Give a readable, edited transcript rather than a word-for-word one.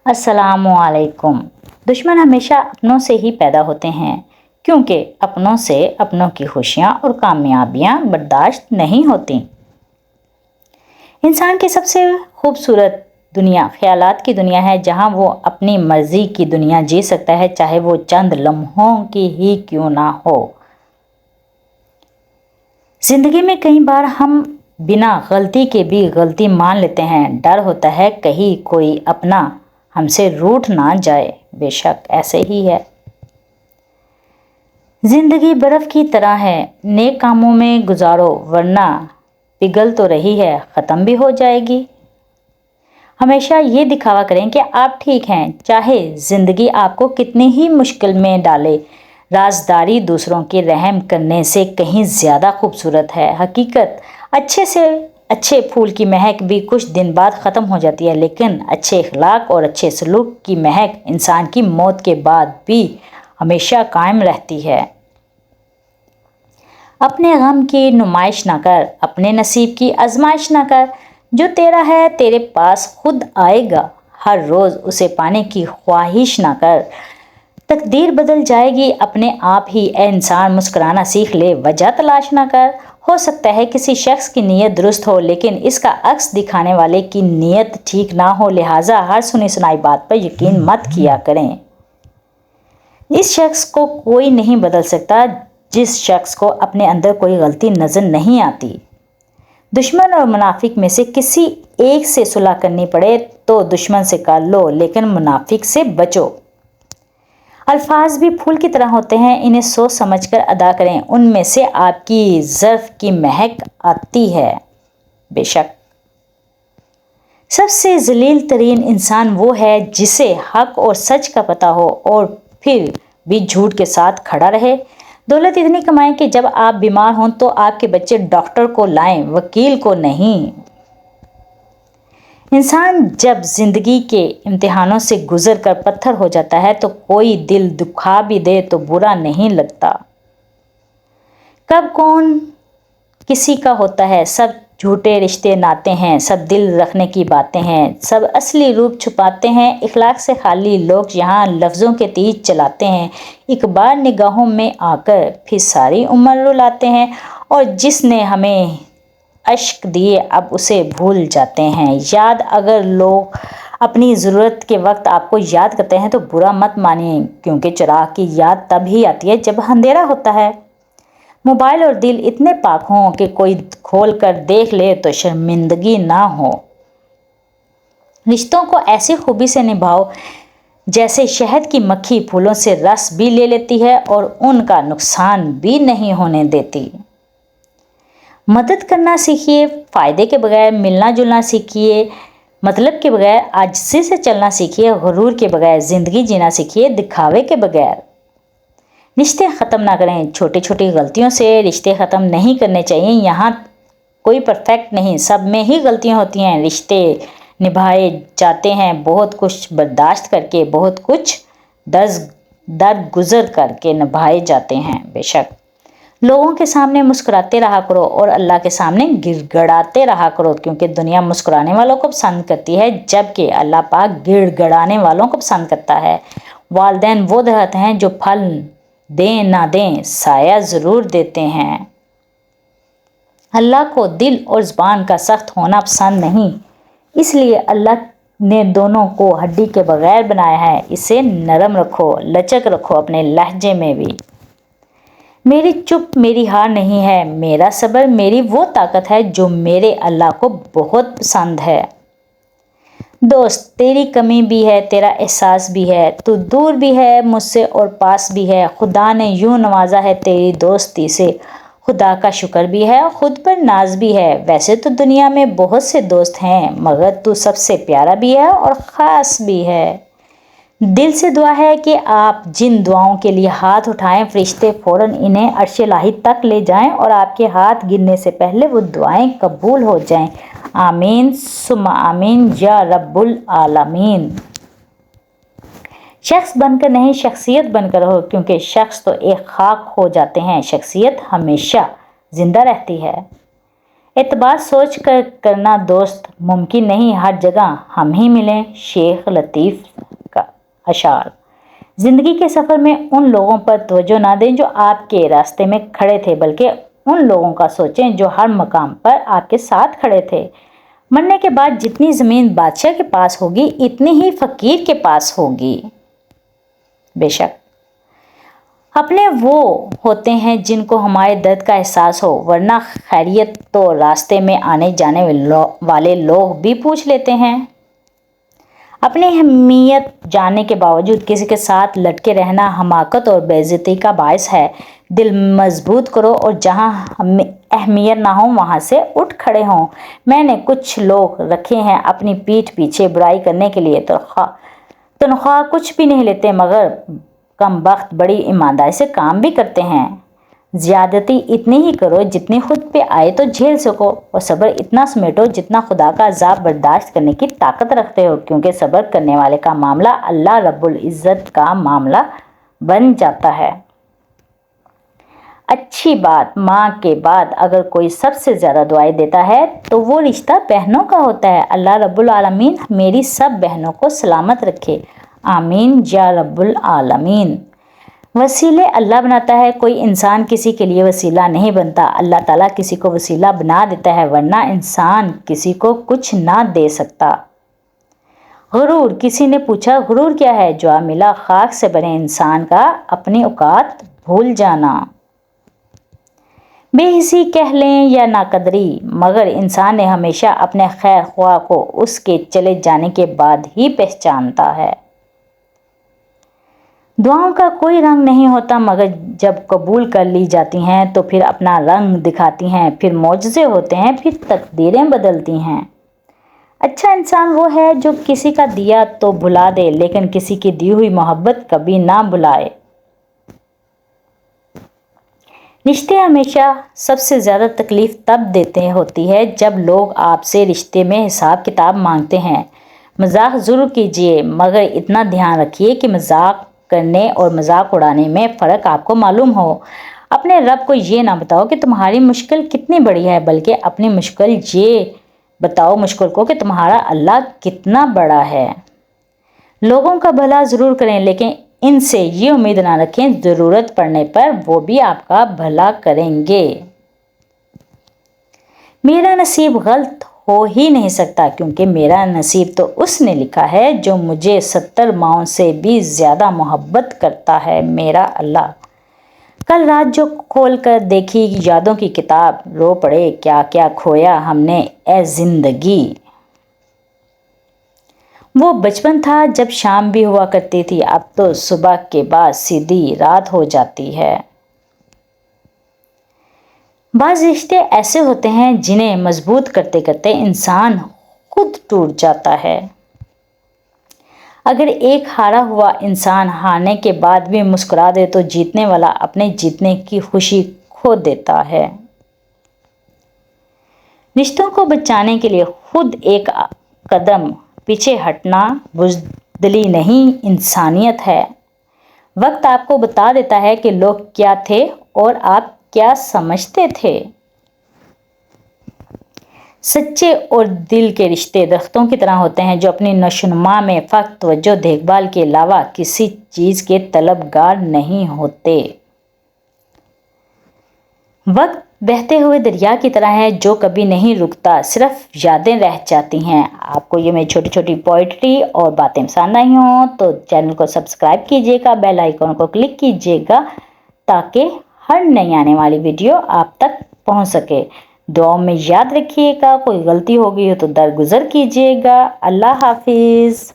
अस्सलामु अलैकुम। दुश्मन हमेशा अपनों से ही पैदा होते हैं, क्योंकि अपनों से अपनों की खुशियाँ और कामयाबियाँ बर्दाश्त नहीं होती। इंसान की सबसे खूबसूरत दुनिया ख्यालात की दुनिया है, जहाँ वो अपनी मर्जी की दुनिया जी सकता है, चाहे वो चंद लम्हों की ही क्यों ना हो। जिंदगी में कई बार हम बिना गलती के भी गलती मान लेते हैं। डर होता है कहीं कोई अपना हमसे रूठ ना जाए। बेशक ऐसे ही है। जिंदगी बर्फ की तरह है, नेक कामों में गुजारो, वरना पिघल तो रही है, ख़त्म भी हो जाएगी। हमेशा ये दिखावा करें कि आप ठीक हैं, चाहे ज़िंदगी आपको कितनी ही मुश्किल में डाले। राजदारी दूसरों के रहम करने से कहीं ज़्यादा खूबसूरत है। हकीकत अच्छे से अच्छे फूल की महक भी कुछ दिन बाद ख़त्म हो जाती है, लेकिन अच्छे अखलाक और अच्छे सलूक की महक इंसान की मौत के बाद भी हमेशा कायम रहती है। अपने गम की नुमाइश ना कर, अपने नसीब की आजमाइश ना कर। जो तेरा है तेरे पास खुद आएगा, हर रोज़ उसे पाने की ख्वाहिश ना कर। तकदीर बदल जाएगी अपने आप ही। ए इंसान मुस्कुराना सीख ले, वजह तलाश ना कर। हो सकता है किसी शख्स की नीयत दुरुस्त हो, लेकिन इसका अक्स दिखाने वाले की नीयत ठीक ना हो। लिहाजा हर सुनी सुनाई बात पर यकीन मत किया करें। इस शख्स को कोई नहीं बदल सकता जिस शख्स को अपने अंदर कोई गलती नजर नहीं आती। दुश्मन और मुनाफिक में से किसी एक से सुलह करनी पड़े तो दुश्मन से कर लो, लेकिन मुनाफिक से बचो। अल्फाज भी फूल की तरह होते हैं, इन्हें सोच समझकर अदा करें, उनमें से आपकी ज़र्फ़ की महक आती है। बेशक सबसे जलील तरीन इंसान वो है जिसे हक और सच का पता हो और फिर भी झूठ के साथ खड़ा रहे। दौलत इतनी कमाएं कि जब आप बीमार हों तो आपके बच्चे डॉक्टर को लाएं, वकील को नहीं। इंसान जब जिंदगी के इम्तिहानों से गुजर कर पत्थर हो जाता है तो कोई दिल दुखा भी दे तो बुरा नहीं लगता। कब कौन किसी का होता है, सब झूठे रिश्ते नाते हैं, सब दिल रखने की बातें हैं, सब असली रूप छुपाते हैं। इखलाक से खाली लोग यहाँ लफ्ज़ों के तीर चलाते हैं। एक बार निगाहों में आकर फिर सारी उम्र रुलाते हैं, और जिसने हमें अश्क दिए अब उसे भूल जाते हैं। याद अगर लोग अपनी ज़रूरत के वक्त आपको याद करते हैं तो बुरा मत मानिए, क्योंकि चिराग की याद तब ही आती है जब अंधेरा होता है। मोबाइल और दिल इतने पाक हों कि कोई खोल कर देख ले तो शर्मिंदगी ना हो। रिश्तों को ऐसी खूबी से निभाओ जैसे शहद की मक्खी फूलों से रस भी ले लेती है और उनका नुकसान भी नहीं होने देती। मदद करना सीखिए, फ़ायदे के बगैर मिलना जुलना सीखिए, मतलब के बगैर आजिज़ी से चलना सीखिए, गुरूर के बगैर ज़िंदगी जीना सीखिए, दिखावे के बगैर। रिश्ते ख़त्म ना करें, छोटी छोटी गलतियों से रिश्ते ख़त्म नहीं करने चाहिए। यहाँ कोई परफेक्ट नहीं, सब में ही गलतियाँ होती हैं। रिश्ते निभाए जाते हैं बहुत कुछ बर्दाश्त करके, बहुत कुछ दर्द गुजर करके निभाए जाते हैं। बेशक लोगों के सामने मुस्कुराते रहा करो और अल्लाह के सामने गिड़गड़ाते रहा करो, क्योंकि दुनिया मुस्कुराने वालों को पसंद करती है, जबकि अल्लाह पाक गिड़गड़ाने वालों को पसंद करता है। वालिदैन वो दरख्त हैं जो फल दें ना दें साया ज़रूर देते हैं। अल्लाह को दिल और ज़ुबान का सख्त होना पसंद नहीं, इसलिए अल्लाह ने दोनों को हड्डी के बगैर बनाया है। इसे नरम रखो, लचक रखो अपने लहजे में भी। मेरी चुप मेरी हार नहीं है, मेरा सब्र मेरी वो ताकत है जो मेरे अल्लाह को बहुत पसंद है। दोस्त तेरी कमी भी है, तेरा एहसास भी है, तू दूर भी है मुझसे और पास भी है। खुदा ने यूं नवाजा है तेरी दोस्ती से, खुदा का शुक्र भी है, खुद पर नाज भी है। वैसे तो दुनिया में बहुत से दोस्त हैं, मगर तू सबसे प्यारा भी है और ख़ास भी है। दिल से दुआ है कि आप जिन दुआओं के लिए हाथ उठाएं, फरिश्ते फ़ौरन इन्हें अर्श इलाही तक ले जाएं और आपके हाथ गिरने से पहले वो दुआएं कबूल हो जाएं। आमीन सुम्मा आमीन या रब्बुल आलमीन। शख्स बनकर नहीं, शख्सियत बनकर हो, क्योंकि शख्स तो एक खाक हो जाते हैं, शख्सियत हमेशा जिंदा रहती है। एतबार सोच कर करना दोस्त मुमकिन नहीं, हर जगह हम ही मिलें। शेख लतीफ़ اشعار۔ زندگی کے سفر میں ان لوگوں پر توجہ نہ دیں جو آپ کے راستے میں کھڑے تھے، بلکہ ان لوگوں کا سوچیں جو ہر مقام پر آپ کے ساتھ کھڑے تھے۔ مرنے کے بعد جتنی زمین بادشاہ کے پاس ہوگی اتنی ہی فقیر کے پاس ہوگی۔ بے شک اپنے وہ ہوتے ہیں جن کو ہمارے درد کا احساس ہو، ورنہ خیریت تو راستے میں آنے جانے والے لوگ بھی پوچھ لیتے ہیں۔ اپنی اہمیت جاننے کے باوجود کسی کے ساتھ لٹکے رہنا حماقت اور بے عزتی کا باعث ہے۔ دل مضبوط کرو اور جہاں اہمیت نہ ہو وہاں سے اٹھ کھڑے ہوں۔ میں نے کچھ لوگ رکھے ہیں اپنی پیٹھ پیچھے برائی کرنے کے لیے، تنخواہ کچھ بھی نہیں لیتے مگر کم بخت بڑی ایمانداری سے کام بھی کرتے ہیں۔ زیادتی اتنی ہی کرو جتنی خود پہ آئے تو جھیل سکو، اور صبر اتنا سمیٹو جتنا خدا کا عذاب برداشت کرنے کی طاقت رکھتے ہو، کیونکہ صبر کرنے والے کا معاملہ اللہ رب العزت کا معاملہ بن جاتا ہے۔ اچھی بات، ماں کے بعد اگر کوئی سب سے زیادہ دعائیں دیتا ہے تو وہ رشتہ بہنوں کا ہوتا ہے۔ اللہ رب العالمین میری سب بہنوں کو سلامت رکھے، آمین یا رب العالمین۔ وسیلے اللہ بناتا ہے، کوئی انسان کسی کے لیے وسیلہ نہیں بنتا۔ اللہ تعالیٰ کسی کو وسیلہ بنا دیتا ہے، ورنہ انسان کسی کو کچھ نہ دے سکتا۔ غرور، کسی نے پوچھا غرور کیا ہے؟ جو ملا خاک سے بنے انسان کا اپنی اوقات بھول جانا۔ بے حسی کہہ لیں یا ناقدری، مگر انسان نے ہمیشہ اپنے خیر خواہ کو اس کے چلے جانے کے بعد ہی پہچانتا ہے۔ دعاؤں کا کوئی رنگ نہیں ہوتا، مگر جب قبول کر لی جاتی ہیں تو پھر اپنا رنگ دکھاتی ہیں، پھر معجزے ہوتے ہیں، پھر تقدیریں بدلتی ہیں۔ اچھا انسان وہ ہے جو کسی کا دیا تو بھلا دے، لیکن کسی کی دی ہوئی محبت کبھی نہ بھلائے۔ رشتے ہمیشہ سب سے زیادہ تکلیف تب دیتے ہوتی ہے جب لوگ آپ سے رشتے میں حساب کتاب مانگتے ہیں۔ مذاق ضرور کیجیے، مگر اتنا دھیان رکھیے کہ مذاق کرنے اور مذاق اڑانے میں فرق آپ کو معلوم ہو۔ اپنے رب کو یہ نہ بتاؤ کہ تمہاری مشکل کتنی بڑی ہے، بلکہ اپنی مشکل یہ بتاؤ مشکل کو کہ تمہارا اللہ کتنا بڑا ہے۔ لوگوں کا بھلا ضرور کریں، لیکن ان سے یہ امید نہ رکھیں ضرورت پڑنے پر وہ بھی آپ کا بھلا کریں گے۔ میرا نصیب غلط ہو ہی نہیں سکتا، کیونکہ میرا نصیب تو اس نے لکھا ہے جو مجھے 70 ماؤں سے بھی زیادہ محبت کرتا ہے، میرا اللہ۔ کل رات جو کھول کر دیکھی یادوں کی کتاب، رو پڑے کیا کیا کھویا ہم نے اے زندگی۔ وہ بچپن تھا جب شام بھی ہوا کرتی تھی، اب تو صبح کے بعد سیدھی رات ہو جاتی ہے۔ بعض رشتے ایسے ہوتے ہیں جنہیں مضبوط کرتے کرتے انسان خود ٹوٹ جاتا ہے۔ اگر ایک ہارا ہوا انسان ہارنے کے بعد بھی مسکرا دے تو جیتنے والا اپنے جیتنے کی خوشی کھو دیتا ہے۔ رشتوں کو بچانے کے لیے خود ایک قدم پیچھے ہٹنا بزدلی نہیں، انسانیت ہے۔ وقت آپ کو بتا دیتا ہے کہ لوگ کیا تھے اور آپ کیا سمجھتے تھے۔ سچے اور دل کے رشتے درختوں کی طرح ہوتے ہیں جو اپنی نشوونما میں فقط توجہ دیکھ بھال کے علاوہ کسی چیز کے طلبگار نہیں ہوتے۔ وقت بہتے ہوئے دریا کی طرح ہے جو کبھی نہیں رکتا، صرف یادیں رہ جاتی ہیں۔ آپ کو یہ میری چھوٹی چھوٹی پوئٹری اور باتیں پسند آئی ہوں تو چینل کو سبسکرائب کیجیے گا، بیل آئیکن کو کلک کیجیے گا تاکہ ہر نئی آنے والی ویڈیو آپ تک پہنچ سکے۔ دعاؤں میں یاد رکھیے گا، کوئی غلطی ہو گئی ہو تو درگزر کیجیے گا۔ اللہ حافظ۔